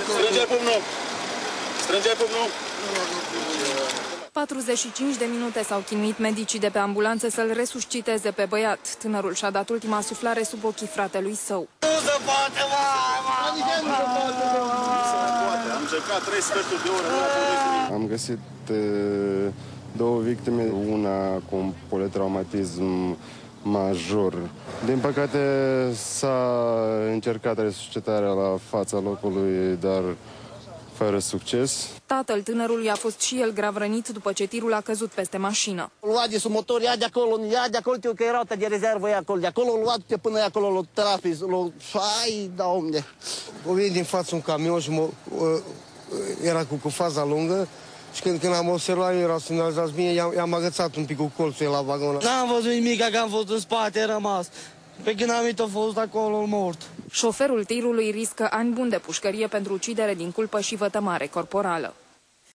Strânge pumnul! Strânge pumnul! 45 de minute s-au chinuit medicii de pe ambulanță să-l resusciteze pe băiat. Tânărul și-a dat ultima suflare sub ochii fratelui său. Nu se poate, mama! Nu se poate! Am încercat 3 sferturi de oră. Am găsit două victime, una cu un politraumatism major. Din păcate s-a încercat resuscitarea la fața locului, dar fără succes. Tatăl tânărului a fost și el grav rănit după ce tirul a căzut peste mașină. Lua de sub motor, ia de acolo, că era de rezervă, ia acolo, de acolo, lua-te până acolo, la trafic, ai, Doamne. O venit din față un camion și era cu faza lungă și când am observat, era semnalizat bine, i-am agățat un pic cu colțul la vagon. N-am văzut nimic, că am fost în spate, rămas. Pe când am a fost acolo mort. Șoferul tirului riscă ani buni de pușcărie pentru ucidere din culpă și vătămare corporală.